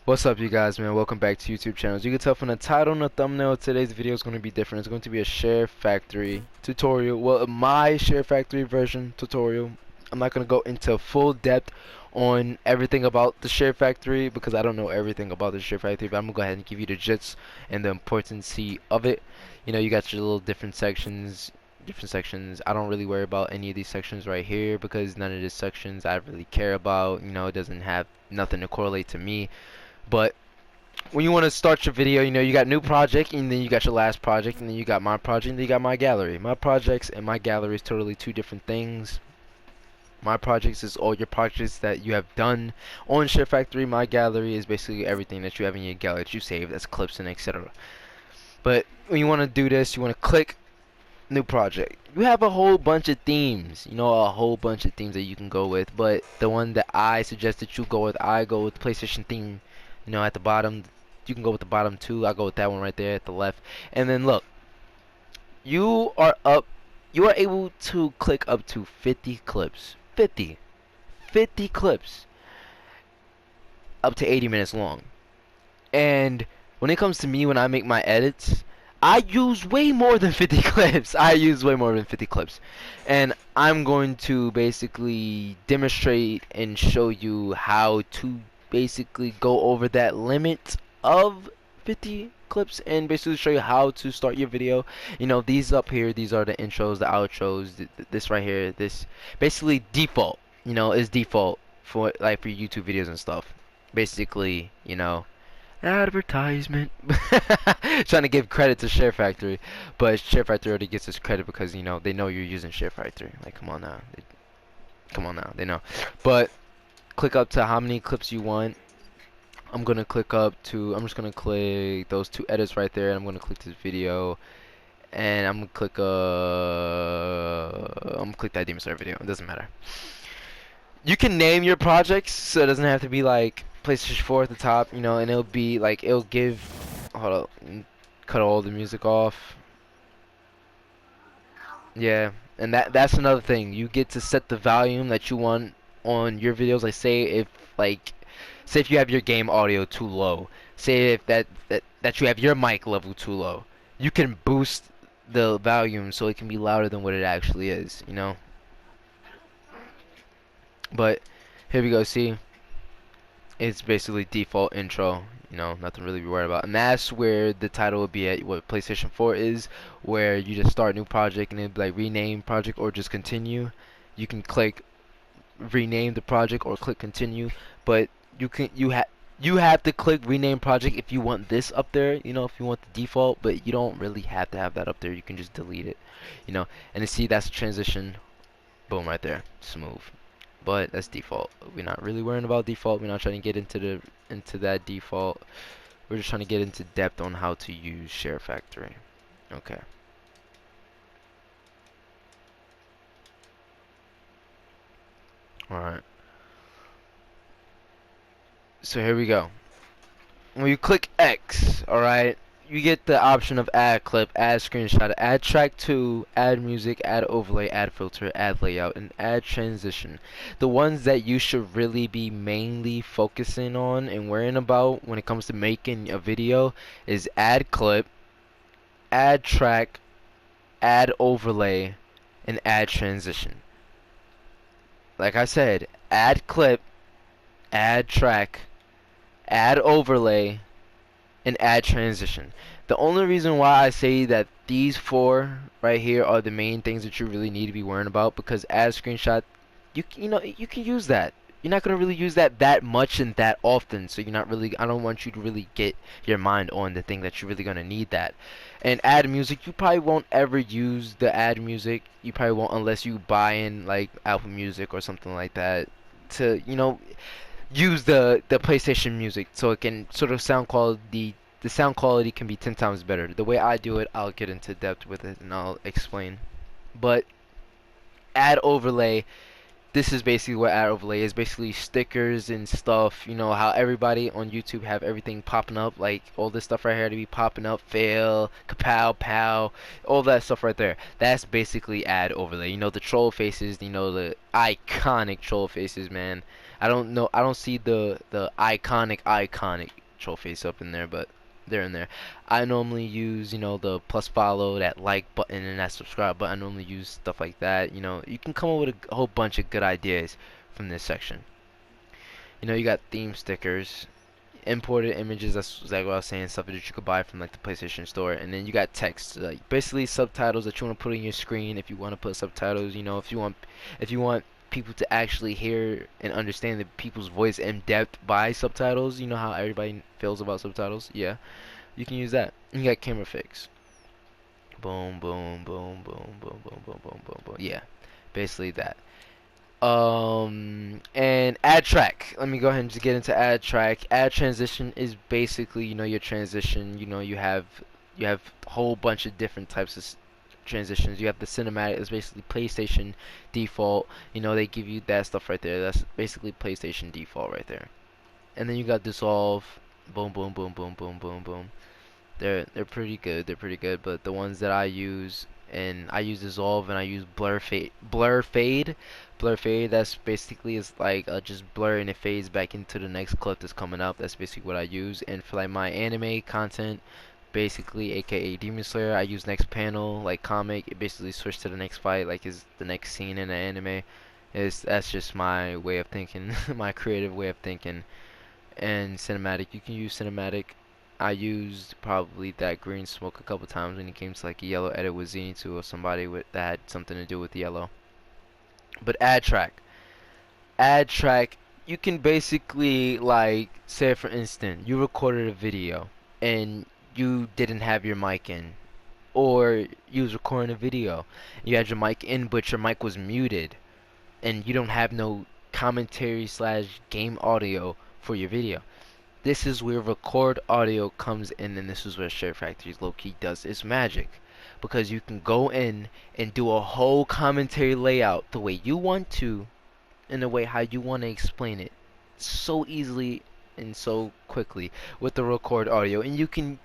What's up, you guys, man? Welcome back to YouTube channels. You can tell from the title and the thumbnail, today's video is going to be different. It's going to be a Share Factory tutorial. Well, my Share Factory version tutorial. I'm not going to go into full depth on everything about the Share Factory because I don't know everything about the Share Factory, but I'm going to go ahead and give you the gist and the importance of it. You know, you got your little different sections. I don't really worry about any of these sections right here because none of these sections I really care about. You know, it doesn't have nothing to correlate to me. But when you want to start your video, you know, you got new project, and then you got your last project, and then you got my project, and then you got my gallery. My projects and my gallery is totally two different things. My projects is all your projects that you have done on Share Factory. My gallery is basically everything that you have in your gallery that you save, that's clips and etc. But when you want to do this, you want to click new project. You have a whole bunch of themes, you know, a whole bunch of themes that you can go with, but the one that I suggest that you go with, I go with the PlayStation theme. You know, at the bottom, you can go with the bottom two. I go with that one right there at the left. And then look, you are able to click up to 50 clips. 50 clips up to 80 minutes long. And when it comes to me, when I make my edits, I use way more than 50 clips. I use way more than 50 clips. And I'm going to basically demonstrate and show you how to basically go over that limit of 50 clips and basically show you how to start your video. You know, these up here, these are the intros, the outros, this right here, this basically default, you know, is default for like for YouTube videos and stuff. Basically, you know, advertisement. Trying to give credit to Share Factory, but Share Factory already gets us credit because, you know, they know you're using Share Factory. Like, come on now, they know. But click up to how many clips you want. I'm just gonna click those two edits right there, and I'm gonna click this video, and I'm gonna click that Demon Slayer video. It doesn't matter. You can name your projects, so it doesn't have to be like PlayStation 4 at the top, you know, and it'll be like, it'll give, hold up, cut all the music off. Yeah, and that's another thing. You get to set the volume that you want on your videos. Like, say if you have your game audio too low, say if that you have your mic level too low, you can boost the volume so it can be louder than what it actually is, you know. But here we go. See, it's basically default intro, you know, nothing really to be worried about. And that's where the title will be at what PlayStation 4 is, where you just start a new project and it'll be like rename project or just continue. You can click rename the project or click continue, but you have to click rename project if you want this up there, you know, if you want the default, but you don't really have to have that up there. You can just delete it, you know. And to see, that's a transition, boom, right there, smooth. But that's default. We're not really worrying about default. We're not trying to get into that default. We're just trying to get into depth on how to use Share Factory. Okay. Alright. So here we go. When you click X, alright, you get the option of add clip, add screenshot, add track 2, add music, add overlay, add filter, add layout, and add transition. The ones that you should really be mainly focusing on and worrying about when it comes to making a video is add clip, add track, add overlay, and add transition. Like I said, add clip, add track, add overlay, and add transition. The only reason why I say that these four right here are the main things that you really need to be worrying about, because add screenshot, you know, you can use that. You're not gonna really use that much and that often, so you're not really, I don't want you to really get your mind on the thing that you're really gonna need that. And add music, you probably won't ever use the add music. You probably won't unless you buy in like Apple Music or something like that to, you know, use the PlayStation music so it can sort of the sound quality can be 10 times better. The way I do it, I'll get into depth with it and I'll explain. But add overlay, this is basically what add overlay is. Basically stickers and stuff, you know how everybody on YouTube have everything popping up, like all this stuff right here to be popping up, fail, kapow, pow, all that stuff right there. That's basically add overlay. You know, the troll faces, you know, the iconic troll faces, man. I don't see the iconic troll face up in there, but they're in there. I normally use, you know, the plus follow, that like button, and that subscribe button. I normally use stuff like that. You know, you can come up with a whole bunch of good ideas from this section. You know, you got theme stickers, imported images. That's exactly what I was saying. Stuff that you could buy from like the PlayStation Store, and then you got text, like basically subtitles that you want to put on your screen. If you want to put subtitles, you know, if you want people to actually hear and understand the people's voice in depth by subtitles. You know how everybody feels about subtitles. Yeah, you can use that. You got camera fix. Boom, boom, boom, boom, boom, boom, boom, boom, boom, boom. Yeah, basically that. And add track. Let me go ahead and just get into add track. Add transition is basically, you know, your transition. You know, you have a whole bunch of different types of transitions. You have the cinematic. It's basically PlayStation default. You know, they give you that stuff right there. That's basically PlayStation default right there. And then you got dissolve. Boom, boom, boom, boom, boom, boom, boom. They're pretty good. They're pretty good. But the ones that I use, and I use dissolve, and I use blur fade. That's basically is like just blur, and it fades back into the next clip that's coming up. That's basically what I use. And for like my anime content, basically aka Demon Slayer, I use next panel like comic. It basically switch to the next fight, like is the next scene in the anime. Is That's just my way of thinking, my creative way of thinking. And cinematic, you can use cinematic. I used probably that green smoke a couple times when it came to like a yellow edit with Zenitsu or somebody with that had something to do with yellow. But add track, you can basically like say for instance you recorded a video and you didn't have your mic in, or you was recording a video, you had your mic in but your mic was muted, and you don't have no commentary slash game audio for your video. This is where record audio comes in, and this is where Share Factory low-key does its magic. Because you can go in and do a whole commentary layout the way you want to, in the way how you want to explain it, so easily and so quickly with the record audio. And you can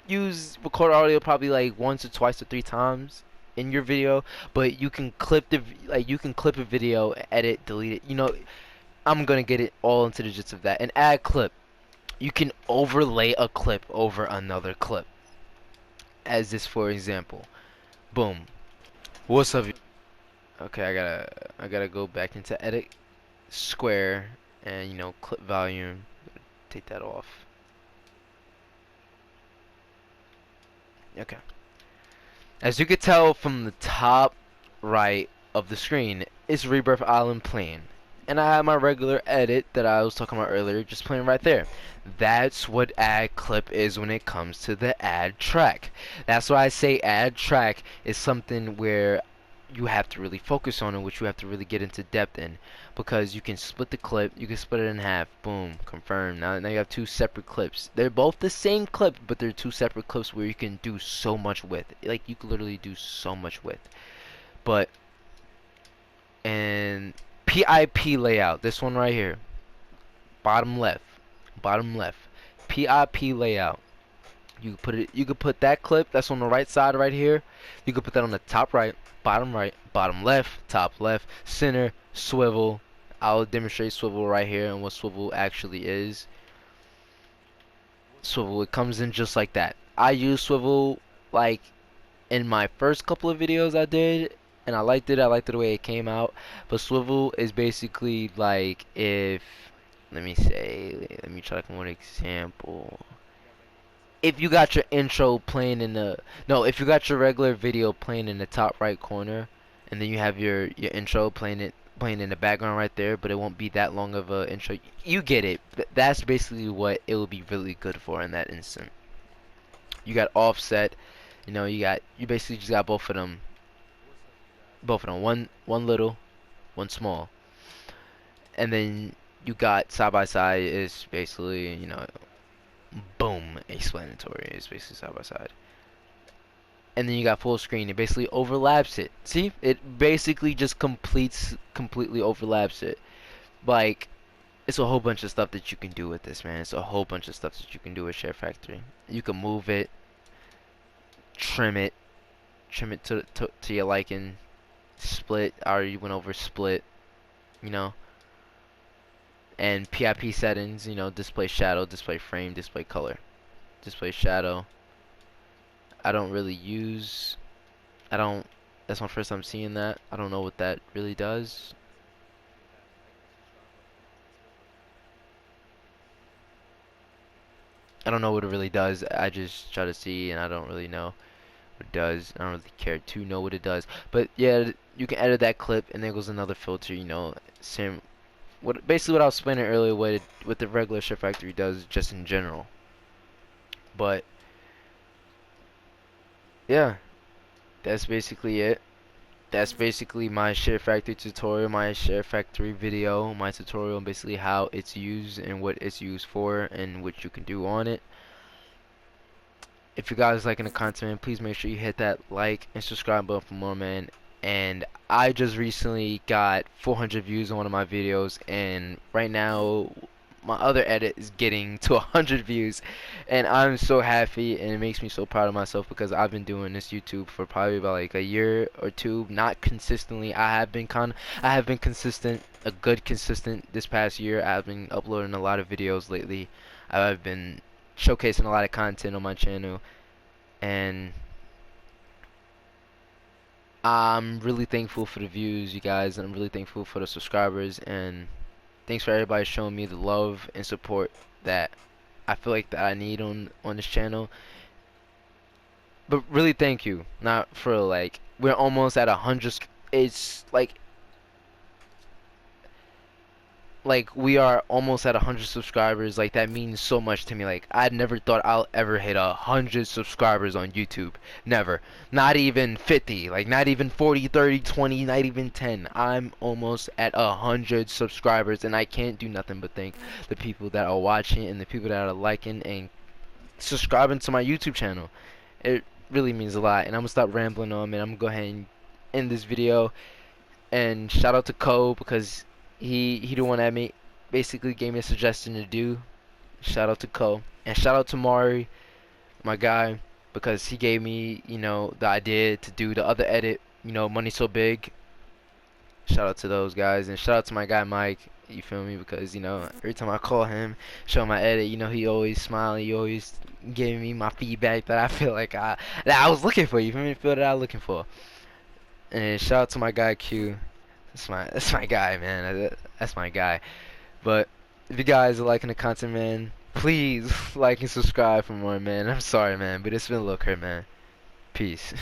use record audio probably like once or twice or three times in your video, but you can clip you can clip a video, edit, delete it. You know, I'm gonna get it all into the gist of that. And add clip. You can overlay a clip over another clip. As this, for example. Boom. What's up? Okay, I gotta go back into edit square and, you know, clip volume. Take that off. Okay. As you can tell from the top right of the screen, it's Rebirth Island playing. And I have my regular edit that I was talking about earlier just playing right there. That's what add clip is when it comes to the add track. That's why I say add track is something where you have to really focus on, and which you have to really get into depth in, because you can split the clip, you can split it in half, boom, confirm. Now you have two separate clips. They're both the same clip, but they're two separate clips where you can do so much with. Like, you can literally do so much with. But and PIP layout, this one right here, bottom left, PIP layout. You could put that clip that's on the right side right here. You could put that on the top right, bottom left, top left, center, swivel. I'll demonstrate swivel right here and what swivel actually is. Swivel, it comes in just like that. I use swivel like in my first couple of videos I did, and I liked it. I liked it the way it came out. But swivel is basically like if, let me try like one example. If you got your intro playing in the, no, if you got your regular video playing in the top right corner, and then you have your intro playing in the background right there, but it won't be that long of a intro. You get it. That's basically what it will be really good for in that instant. You got offset, you know, you basically just got both of them, one little, one small, and then you got side by side is basically, you know, boom, explanatory is basically side by side. And then you got full screen, it basically overlaps it. See, it basically just completely overlaps it. Like, it's a whole bunch of stuff that you can do with this, man. It's a whole bunch of stuff that you can do with Share Factory. You can move it, trim it, to your liking. Split, I already went over split, you know. and PIP settings, you know, display shadow, display frame, display color. Display shadow, I don't really use. I don't. That's my first time seeing that. I don't know what that really does. I don't know what it really does. I just try to see, and I don't really know what it does. I don't really care to know what it does. But yeah, you can edit that clip, and there goes another filter. You know, same. What basically what I was explaining earlier, what the regular Share Factory does, just in general. But yeah, that's basically it. That's basically my Share Factory tutorial, my Share Factory video, my tutorial, and basically how it's used and what it's used for and what you can do on it. If you guys liking the content, man, please make sure you hit that like and subscribe button for more, man. And I just recently got 400 views on one of my videos, and right now my other edit is getting to 100 views, and I'm so happy, and it makes me so proud of myself because I've been doing this YouTube for probably about like a year or two, not consistently. I have been consistent, a good consistent this past year. I've been uploading a lot of videos lately. I've been showcasing a lot of content on my channel, and I'm really thankful for the views, you guys, and I'm really thankful for the subscribers, and thanks for everybody showing me the love and support that I feel like that I need on this channel. But really, thank you. Not for like we're almost at 100. It's like we are almost at 100 subscribers. Like that means so much to me. Like I never thought I'll ever hit 100 subscribers on YouTube. Never. Not even 50. Like not even 40, 30, 20, not even 10. I'm almost at 100 subscribers, and I can't do nothing but thank the people that are watching and the people that are liking and subscribing to my YouTube channel. It really means a lot. And I'm gonna stop rambling on, man. I'm gonna go ahead and end this video. And shout out to Cole because he the one that basically gave me a suggestion to do. Shout out to Cole, and shout out to Mari, my guy, because he gave me, you know, the idea to do the other edit, you know, Money So Big. Shout out to those guys, and shout out to my guy Mike. You feel me? Because you know, every time I call him, show my edit, you know, he always smiling, he always giving me my feedback that I feel like that I was looking for. You feel me? Feel that I was looking for. And shout out to my guy Q. That's my guy, man. That's my guy. But if you guys are liking the content, man, please like and subscribe for more, man. I'm sorry, man, but it's been a little crazy, man. Peace.